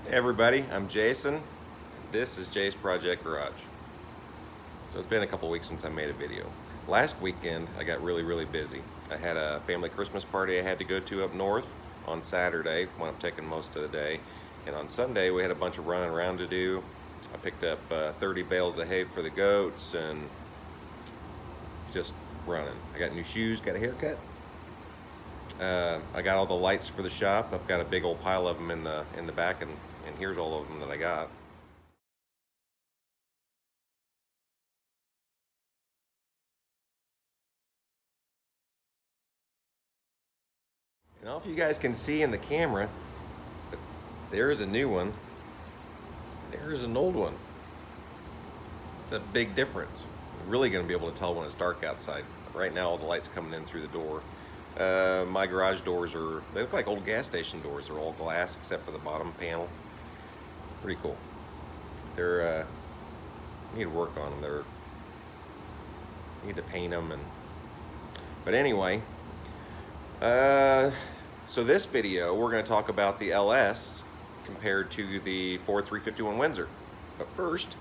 Hey everybody, I'm Jason. This is Jay's Project Garage. So it's been a couple weeks since I made a video. Last weekend I got really busy. I had a family Christmas party I had to go to up north on Saturday, when I'm taking most of the day. And on Sunday we had a bunch of running around to do. I picked up 30 bales of hay for the goats and just running. I got new shoes, got a haircut. I got all the lights for the shop. I've got a big old pile of them in the back, and here's all of them that I got. And all of you guys can see in the camera, there's a new one. There's an old one. It's a big difference. You're really going to be able to tell when it's dark outside. Right now, all the lights coming in through the door. My garage doors they look like old gas station doors. They're all glass except for the bottom panel. Pretty cool. They're need to work on them. Need to paint them but anyway, so this video we're going to talk about the LS compared to the Ford 351 Windsor. But first,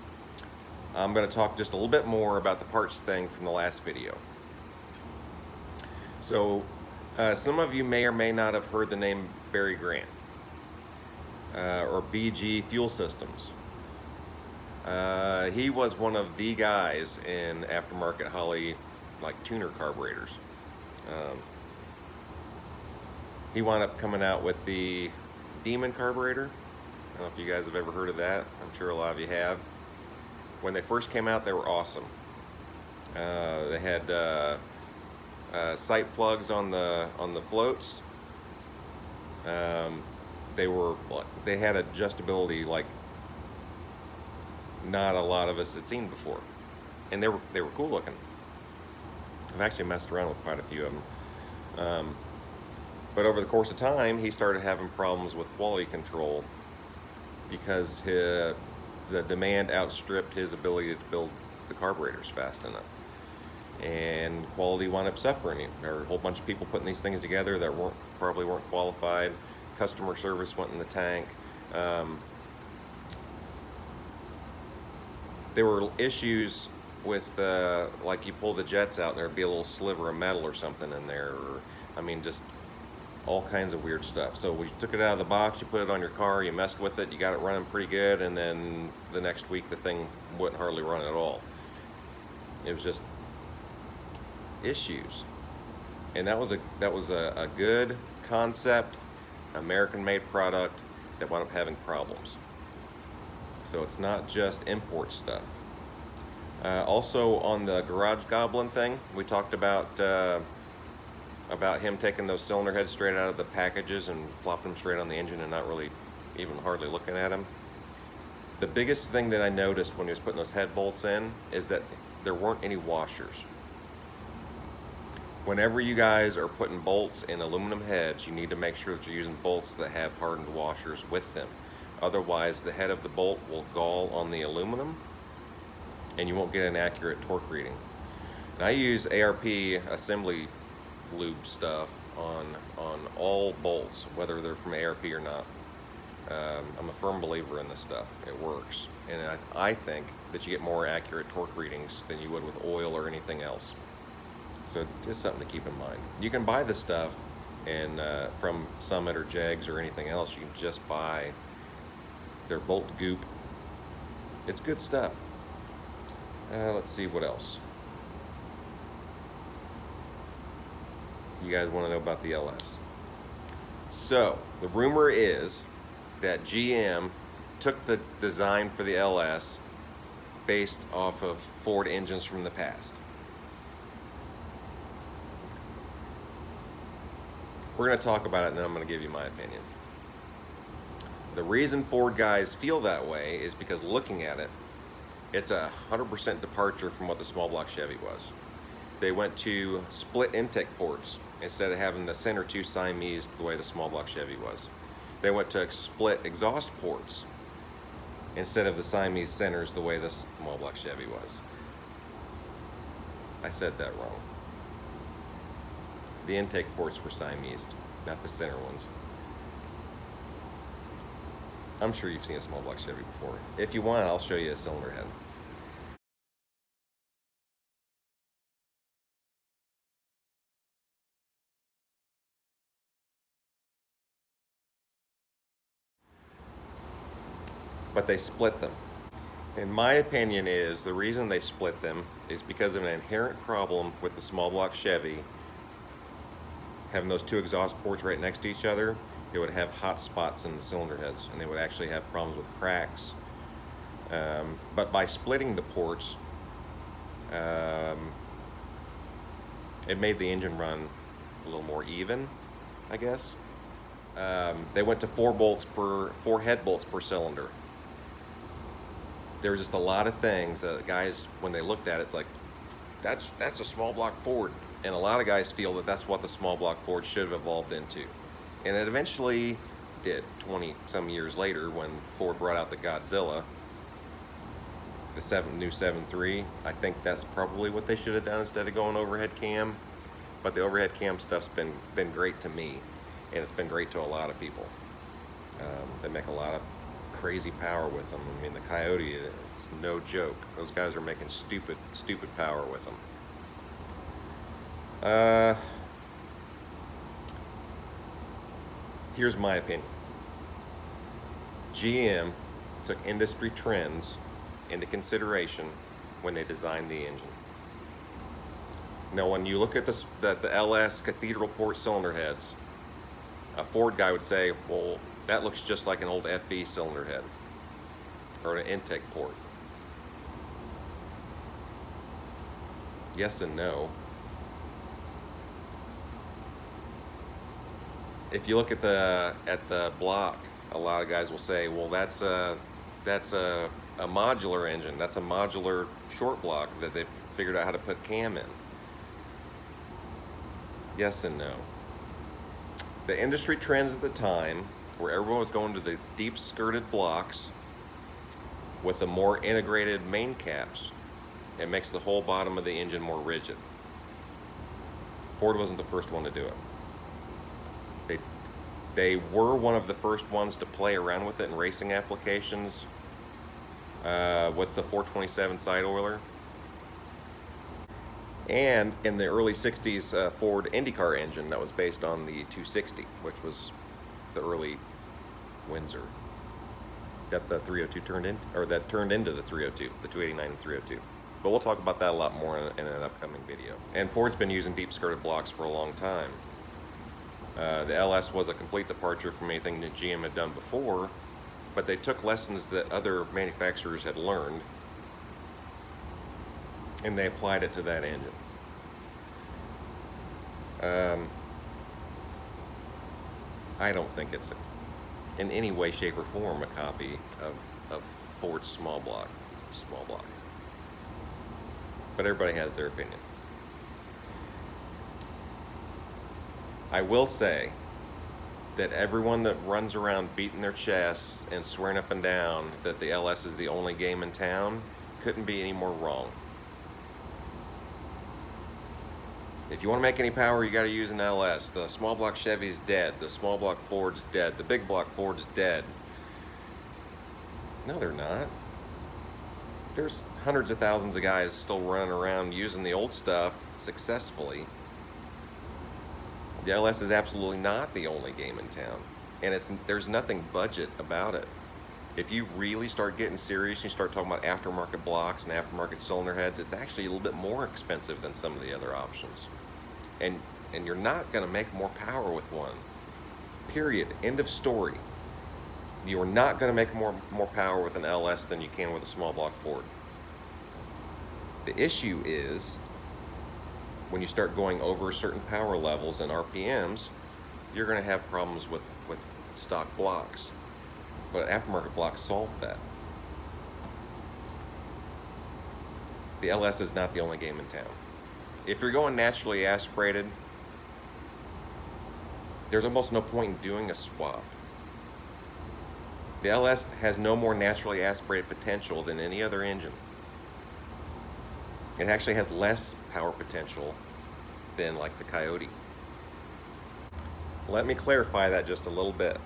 I'm going to talk just a little bit more about the parts thing from the last video. So some of you may or may not have heard the name Barry Grant or BG Fuel Systems. He was one of the guys in aftermarket Holley, like tuner carburetors. He wound up coming out with the Demon carburetor. I don't know if you guys have ever heard of that. I'm sure a lot of you have. When they first came out, they were awesome. They had sight plugs on the floats. They had adjustability like not a lot of us had seen before, and they were cool looking. I've actually messed around with quite a few of them, but over the course of time, he started having problems with quality control because the demand outstripped his ability to build the carburetors fast enough, and quality wound up suffering. There were a whole bunch of people putting these things together that probably weren't qualified. Customer service went in the tank. There were issues with like you pull the jets out and there'd be a little sliver of metal or something in there, or I mean just all kinds of weird stuff. So we took it out of the box, you put it on your car, you messed with it, you got it running pretty good, and then the next week the thing wouldn't hardly run at all. It was just issues. And that was a good concept, American-made product that wound up having problems. So it's not just import stuff. Also on the Garage Goblin thing, we talked about him taking those cylinder heads straight out of the packages and plopping them straight on the engine and not really even hardly looking at them. The biggest thing that I noticed when he was putting those head bolts in is that there weren't any washers. Whenever you guys are putting bolts in aluminum heads, you need to make sure that you're using bolts that have hardened washers with them. Otherwise, the head of the bolt will gall on the aluminum and you won't get an accurate torque reading. And I use ARP assembly lube stuff on all bolts, whether they're from ARP or not. I'm a firm believer in this stuff. It works. And I think that you get more accurate torque readings than you would with oil or anything else. So just something to keep in mind. You can buy this stuff and from Summit or Jegs or anything else. You can just buy their bolt goop. It's good stuff. Let's see what else. You guys want to know about the LS. So the rumor is that GM took the design for the LS based off of Ford engines from the past. We're going to talk about it and then I'm going to give you my opinion. The reason Ford guys feel that way is because looking at it, it's a 100% departure from what the small block Chevy was. They went to split intake ports instead of having the center two Siamese the way the small block Chevy was. They went to split exhaust ports instead of the Siamese centers the way the small block Chevy was. I said that wrong. The intake ports were Siamese, not the center ones. I'm sure you've seen a small block Chevy before. If you want, I'll show you a cylinder head. But they split them. In my opinion is the reason they split them is because of an inherent problem with the small block Chevy. Having those two exhaust ports right next to each other, it would have hot spots in the cylinder heads, and they would actually have problems with cracks. But by splitting the ports, it made the engine run a little more even, I guess. They went to four head bolts per cylinder. There were just a lot of things that guys, when they looked at it, like, that's a small block Ford. And a lot of guys feel that that's what the small block Ford should have evolved into. And it eventually did, 20 some years later, when Ford brought out the Godzilla, the new 7.3. I think that's probably what they should have done instead of going overhead cam. But the overhead cam stuff's been great to me, and it's been great to a lot of people. They make a lot of crazy power with them. I mean, the Coyote is no joke. Those guys are making stupid power with them. Here's my opinion. GM took industry trends into consideration when they designed the engine. Now, when you look at the LS cathedral port cylinder heads, a Ford guy would say, well, that looks just like an old FE cylinder head or an intake port. Yes and no. If you look at the block, a lot of guys will say, well, that's a modular engine. That's a modular short block that they figured out how to put cam in. Yes and no. The industry trends at the time, where everyone was going to these deep skirted blocks with the more integrated main caps, it makes the whole bottom of the engine more rigid. Ford wasn't the first one to do it. They were one of the first ones to play around with it in racing applications with the 427 side oiler. And in the early 60s Ford IndyCar engine that was based on the 260, which was the early Windsor that the 302 turned into, or that turned into the 302, the 289 and 302. But we'll talk about that a lot more in an upcoming video. And Ford's been using deep skirted blocks for a long time. The LS was a complete departure from anything that GM had done before, but they took lessons that other manufacturers had learned and they applied it to that engine. I don't think it's in any way, shape, or form a copy of Ford's small block. But everybody has their opinion. I will say that everyone that runs around beating their chests and swearing up and down that the LS is the only game in town couldn't be any more wrong. If you want to make any power, you got to use an LS. The small block Chevy's dead. The small block Ford's dead. The big block Ford's dead. No, they're not. There's hundreds of thousands of guys still running around using the old stuff successfully. The LS is absolutely not the only game in town, and there's nothing budget about it. If you really start getting serious and you start talking about aftermarket blocks and aftermarket cylinder heads, it's actually a little bit more expensive than some of the other options. And you're not going to make more power with one. Period. End of story. You're not going to make more power with an LS than you can with a small block Ford. The issue is, when you start going over certain power levels and RPMs, you're going to have problems with stock blocks. But aftermarket blocks solve that. The LS is not the only game in town. If you're going naturally aspirated, there's almost no point in doing a swap. The LS has no more naturally aspirated potential than any other engine. It actually has less power potential than like the Coyote. Let me clarify that just a little bit.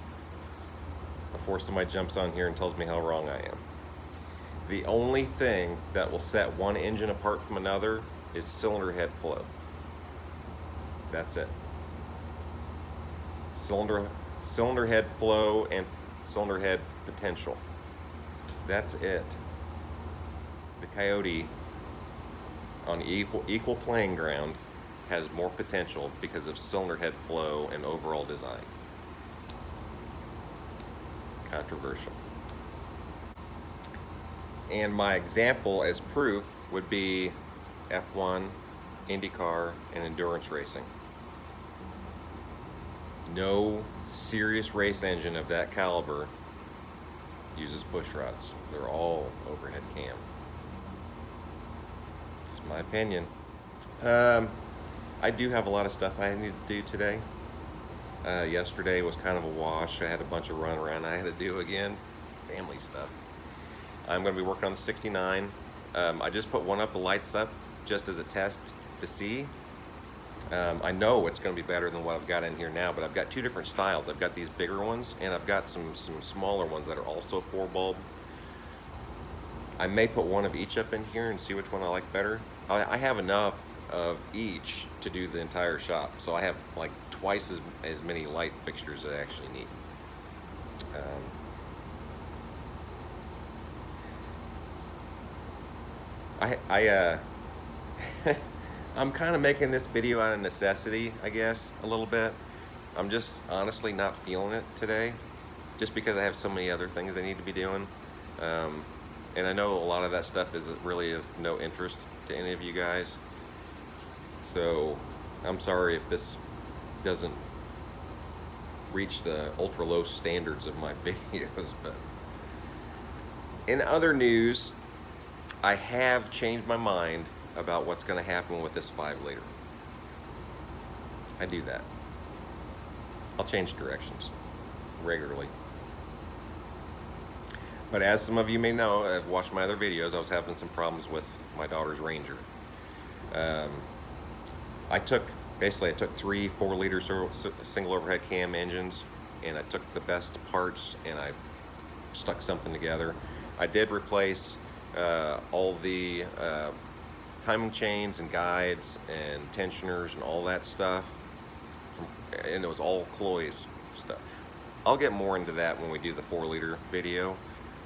before somebody jumps on here and tells me how wrong I am. The only thing that will set one engine apart from another is cylinder head flow. That's it. Cylinder head flow and cylinder head potential. That's it. The Coyote on equal playing ground has more potential because of cylinder head flow and overall design. Controversial. And my example as proof would be F1, IndyCar, and endurance racing. No serious race engine of that caliber uses push rods. They're all overhead cam. Just my opinion. I do have a lot of stuff I need to do today. Yesterday was kind of a wash. I had a bunch of run around I had to do again. Family stuff. I'm going to be working on the 69. I just put one up, the lights up, just as a test to see. I know it's going to be better than what I've got in here now, but I've got two different styles. I've got these bigger ones, and I've got some smaller ones that are also 4-bulb. I may put one of each up in here and see which one I like better. I have enough of each to do the entire shop, so I have like twice as many light fixtures as I actually need. I'm kind of making this video out of necessity, I guess, a little bit. I'm just honestly not feeling it today, just because I have so many other things I need to be doing. And I know a lot of that stuff really is no interest to any of you guys. So I'm sorry if this doesn't reach the ultra low standards of my videos, but in other news, I have changed my mind about what's going to happen with this 5-liter. I do that. I'll change directions regularly. But as some of you may know, I've watched my other videos, I was having some problems with my daughter's Ranger. I took 3 4-liter single overhead cam engines, and I took the best parts and I stuck something together. I did replace all the timing chains and guides and tensioners and all that stuff, and it was all Chloe's stuff. I'll get more into that when we do the 4-liter video,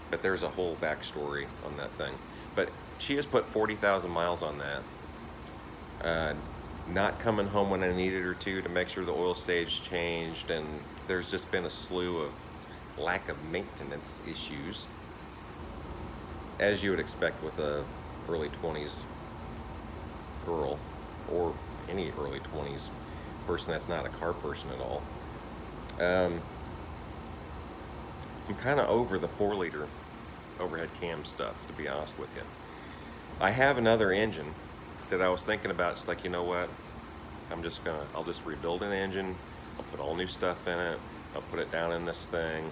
but there's a whole backstory on that thing. But she has put 40,000 miles on that. Not coming home when I needed her to make sure the oil stage changed, and there's just been a slew of lack of maintenance issues, as you would expect with a early 20s girl, or any early 20s person that's not a car person at all. I'm kind of over the 4-liter overhead cam stuff, to be honest with you. I have another engine that I was thinking about, just like, you know what, I'll just rebuild an engine, I'll put all new stuff in it, I'll put it down in this thing,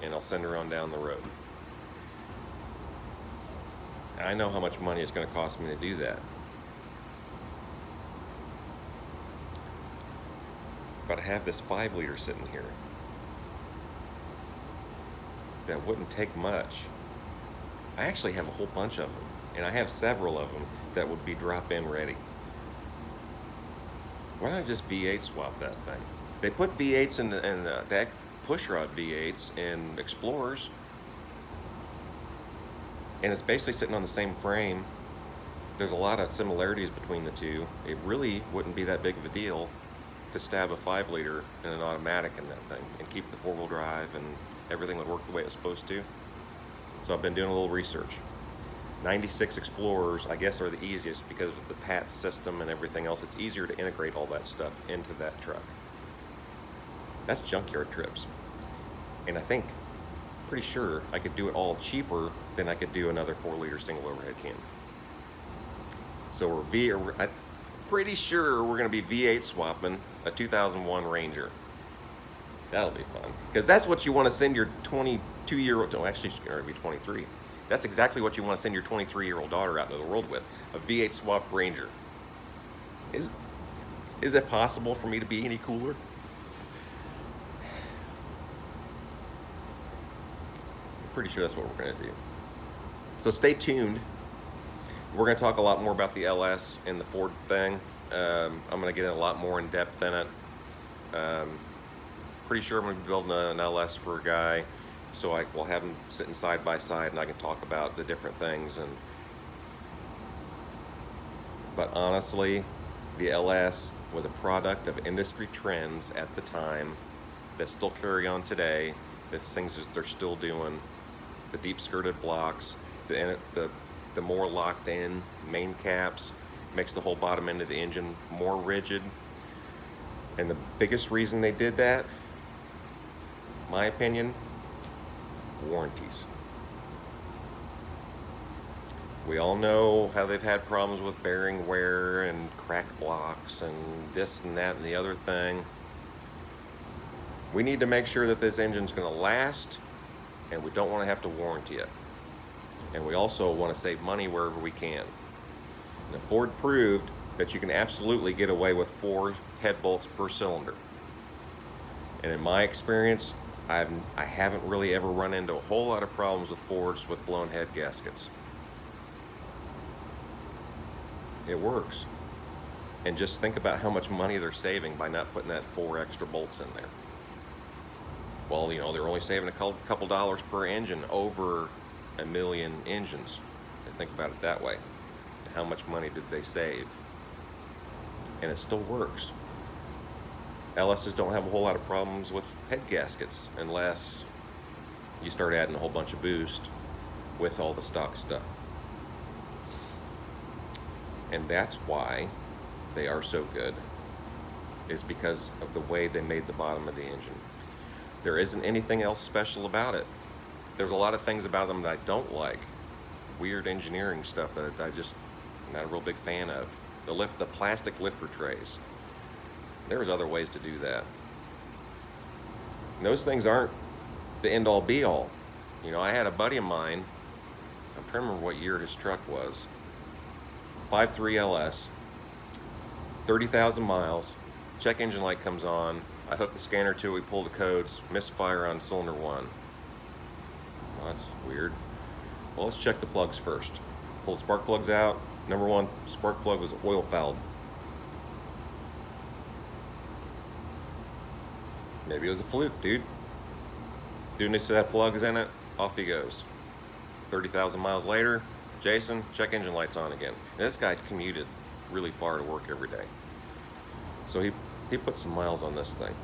and I'll send her on down the road. I know how much money it's going to cost me to do that. But I have this 5-liter sitting here that wouldn't take much. I actually have a whole bunch of them, and I have several of them that would be drop-in ready. Why not just V8 swap that thing? They put V8s in that pushrod V8s in Explorers, and it's basically sitting on the same frame. There's a lot of similarities between the two. It really wouldn't be that big of a deal to stab a 5-liter in an automatic in that thing and keep the 4-wheel drive, and everything would work the way it's supposed to. So I've been doing a little research. 96 Explorers, I guess, are the easiest because of the PAT system and everything else. It's easier to integrate all that stuff into that truck. That's junkyard trips. And I think, pretty sure, I could do it all cheaper than I could do another 4-liter single overhead cam. So I'm pretty sure we're going to be V8 swapping a 2001 Ranger. That'll be fun, because that's what you want to send your 22-year-old, oh, actually she's going to be 23. That's exactly what you want to send your 23-year-old daughter out into the world with, a V8 swapped Ranger. Is it possible for me to be any cooler? Pretty sure that's what we're going to do. So stay tuned. We're going to talk a lot more about the LS and the Ford thing. I'm going to get a lot more in depth in it. Pretty sure I'm going to be building an LS for a guy, so I will have them sitting side by side and I can talk about the different things. But honestly, the LS was a product of industry trends at the time that still carry on today. These things they're still doing. The deep skirted blocks, the more locked in main caps makes the whole bottom end of the engine more rigid. And the biggest reason they did that, my opinion, warranties. We all know how they've had problems with bearing wear and cracked blocks and this and that and the other thing. We need to make sure that this engine's going to last, and we don't want to have to warranty it. And we also want to save money wherever we can. Now, Ford proved that you can absolutely get away with 4 head bolts per cylinder. And in my experience, I haven't really ever run into a whole lot of problems with Fords with blown head gaskets. It works. And just think about how much money they're saving by not putting that 4 extra bolts in there. Well, you know, they're only saving a couple dollars per engine over a million engines. And think about it that way. How much money did they save? And it still works. LSs don't have a whole lot of problems with head gaskets unless you start adding a whole bunch of boost with all the stock stuff. And that's why they are so good, is because of the way they made the bottom of the engine. There isn't anything else special about it. There's a lot of things about them that I don't like. Weird engineering stuff that I just not a real big fan of. The plastic lifter trays. There's other ways to do that. And those things aren't the end all be all. You know, I had a buddy of mine, I'm trying to remember what year his truck was. 5.3 LS, 30,000 miles, check engine light comes on, I hook the scanner to it, we pull the codes, misfire on cylinder 1. Well, that's weird. Well, let's check the plugs first. Pull the spark plugs out. Number 1 spark plug was oil fouled. Maybe it was a fluke, dude. Dude needs to have plugs in it, off he goes. 30,000 miles later, Jason, check engine lights on again. And this guy commuted really far to work every day. So he put some miles on this thing.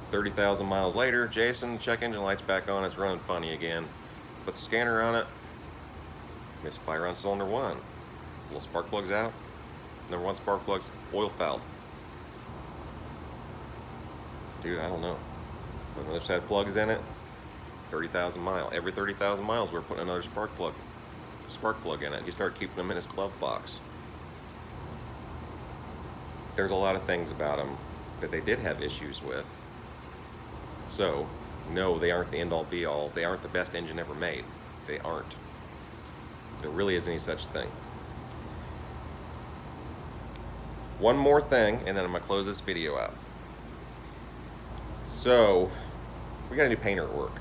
30,000 miles later, Jason, check engine lights back on, it's running funny again. Put the scanner on it, misfire on cylinder 1. Little spark plugs out. Number 1 spark plugs, oil fouled. Dude, I don't know. Another set of plugs in it, 30,000 miles. Every 30,000 miles, we're putting another spark plug in it. You start keeping them in his glove box. There's a lot of things about them that they did have issues with. So, no, they aren't the end-all be-all. They aren't the best engine ever made. They aren't. There really isn't any such thing. One more thing, and then I'm going to close this video out. So, we got a new painter at work.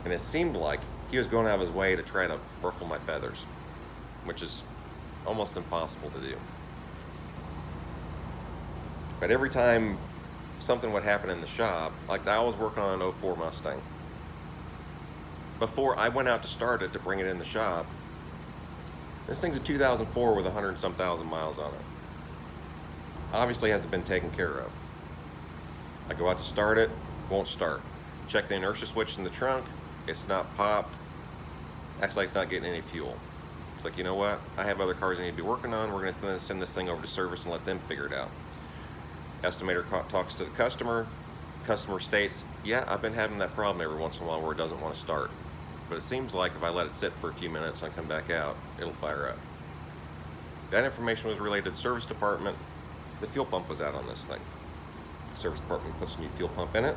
And it seemed like he was going out of his way to try to ruffle my feathers, which is almost impossible to do. But every time something would happen in the shop, like I was working on an 04 Mustang. Before I went out to start it to bring it in the shop, this thing's a 2004 with 100 and some thousand miles on it. Obviously hasn't been taken care of. I go out to start it, won't start. Check the inertia switch in the trunk, it's not popped. Acts like it's not getting any fuel. It's like, you know what? I have other cars I need to be working on. We're going to send this thing over to service and let them figure it out. Estimator talks to the customer. Customer states, yeah, I've been having that problem every once in a while where it doesn't want to start. But it seems like if I let it sit for a few minutes and I come back out, it'll fire up. That information was relayed to the service department. The fuel pump was out on this thing. Service department puts a new fuel pump in it.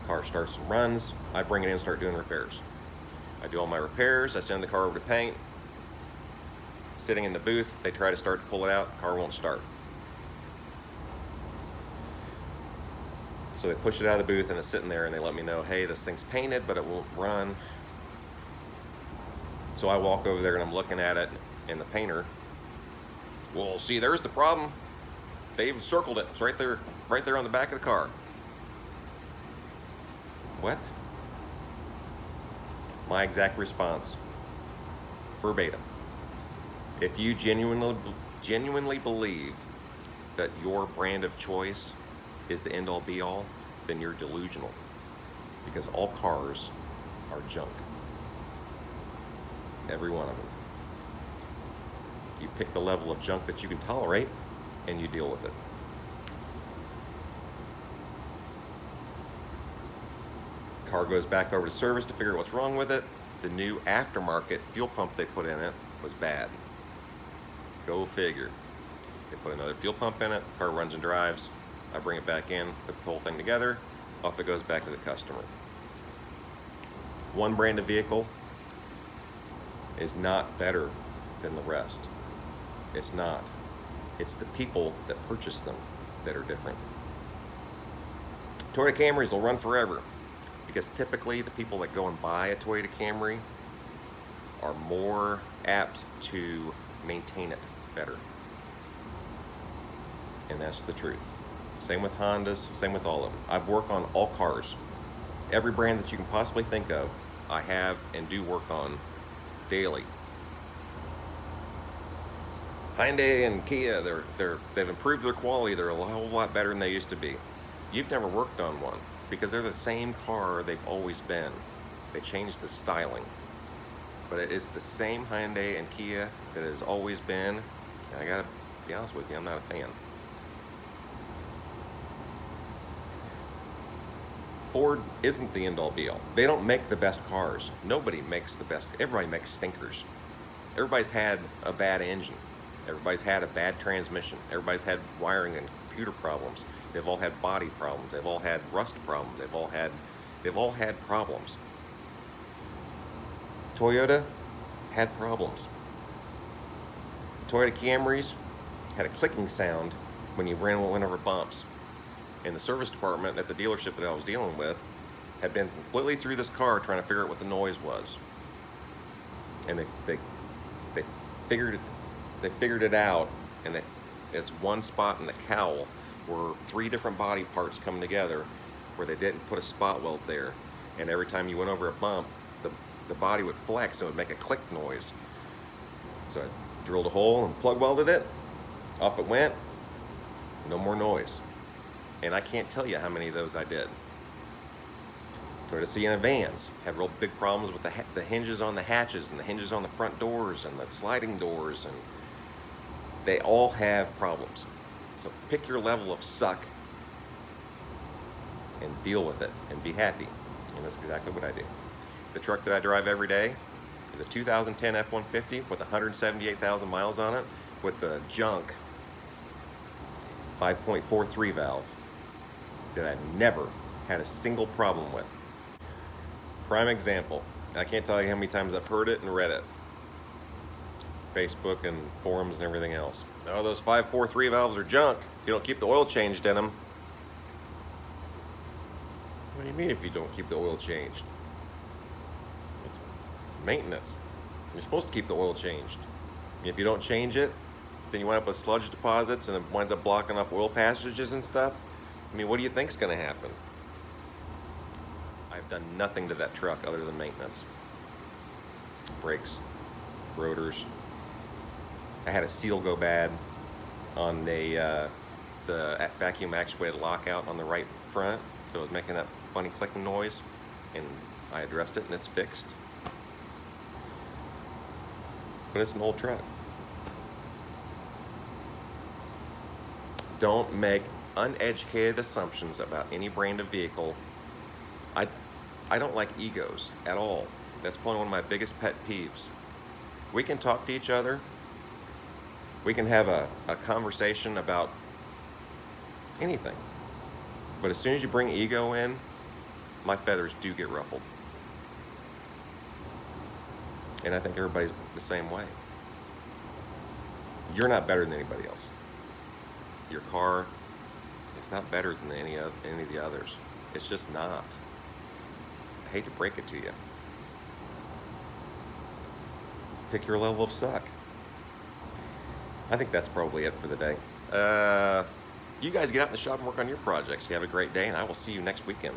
Car starts and runs. I bring it in and start doing repairs. I do all my repairs. I send the car over to paint. Sitting in the booth, they try to start to pull it out. Car won't start. So they push it out of the booth and it's sitting there and they let me know, hey, this thing's painted, but it won't run. So I walk over there and I'm looking at it, and the painter, well, see, there's the problem. They even circled it. It's right there on the back of the car. What? My exact response, verbatim. If you genuinely believe that your brand of choice is the end all be all, then you're delusional, because all cars are junk. Every one of them. You pick the level of junk that you can tolerate and you deal with it. Car goes back over to service to figure out what's wrong with it. The new aftermarket fuel pump they put in it was bad. Go figure. They put another fuel pump in it, car runs and drives. I bring it back in, put the whole thing together, off it goes back to the customer. One brand of vehicle is not better than the rest. It's not. It's the people that purchase them that are different. Toyota Camrys will run forever because typically the people that go and buy a Toyota Camry are more apt to maintain it better. And that's the truth. Same with Hondas, same with all of them. I've worked on all cars. Every brand that you can possibly think of, I have and do work on daily. Hyundai and Kia, they've improved their quality. They're a whole lot better than they used to be. You've never worked on one because they're the same car they've always been. They changed the styling, but it is the same Hyundai and Kia that it has always been. And I gotta be honest with you, I'm not a fan. Ford isn't the end all be all. They don't make the best cars. Nobody makes the best. Everybody makes stinkers. Everybody's had a bad engine. Everybody's had a bad transmission. Everybody's had wiring and computer problems. They've all had body problems. They've all had rust problems. They've all had problems. Toyota had problems. Toyota Camrys had a clicking sound when you went over bumps. And the service department at the dealership that I was dealing with had been completely through this car trying to figure out what the noise was. And they figured it out, and it's one spot in the cowl where 3 different body parts come together where they didn't put a spot weld there. And every time you went over a bump, the body would flex and it would make a click noise. So I drilled a hole and plug welded it. Off it went. No more noise. And I can't tell you how many of those I did. Toyota Sienna vans had real big problems with the hinges on the hatches and the hinges on the front doors and the sliding doors, and they all have problems. So pick your level of suck and deal with it and be happy. And that's exactly what I do. The truck that I drive every day is a 2010 F-150 with 178,000 miles on it with the junk 5.43 valve that I've never had a single problem with. Prime example. I can't tell you how many times I've heard it and read it. Facebook and forums and everything else. Oh, those 5.43 valves are junk. You don't keep the oil changed in them. What do you mean if you don't keep the oil changed? It's maintenance. You're supposed to keep the oil changed. If you don't change it, then you wind up with sludge deposits and it winds up blocking off oil passages and stuff. I mean, what do you think's going to happen? I've done nothing to that truck other than maintenance. Brakes, rotors. I had a seal go bad on the vacuum actuated lockout on the right front, so it was making that funny clicking noise, and I addressed it and it's fixed. But it's an old truck. Don't make uneducated assumptions about any brand of vehicle. I don't like egos at all. That's probably one of my biggest pet peeves. We can talk to each other. We can have a conversation about anything. But as soon as you bring ego in, my feathers do get ruffled. And I think everybody's the same way. You're not better than anybody else. Your car It's not better than any of the others. It's just not. I hate to break it to you. Pick your level of suck. I think that's probably it for the day. You guys get out in the shop and work on your projects. You have a great day, and I will see you next weekend.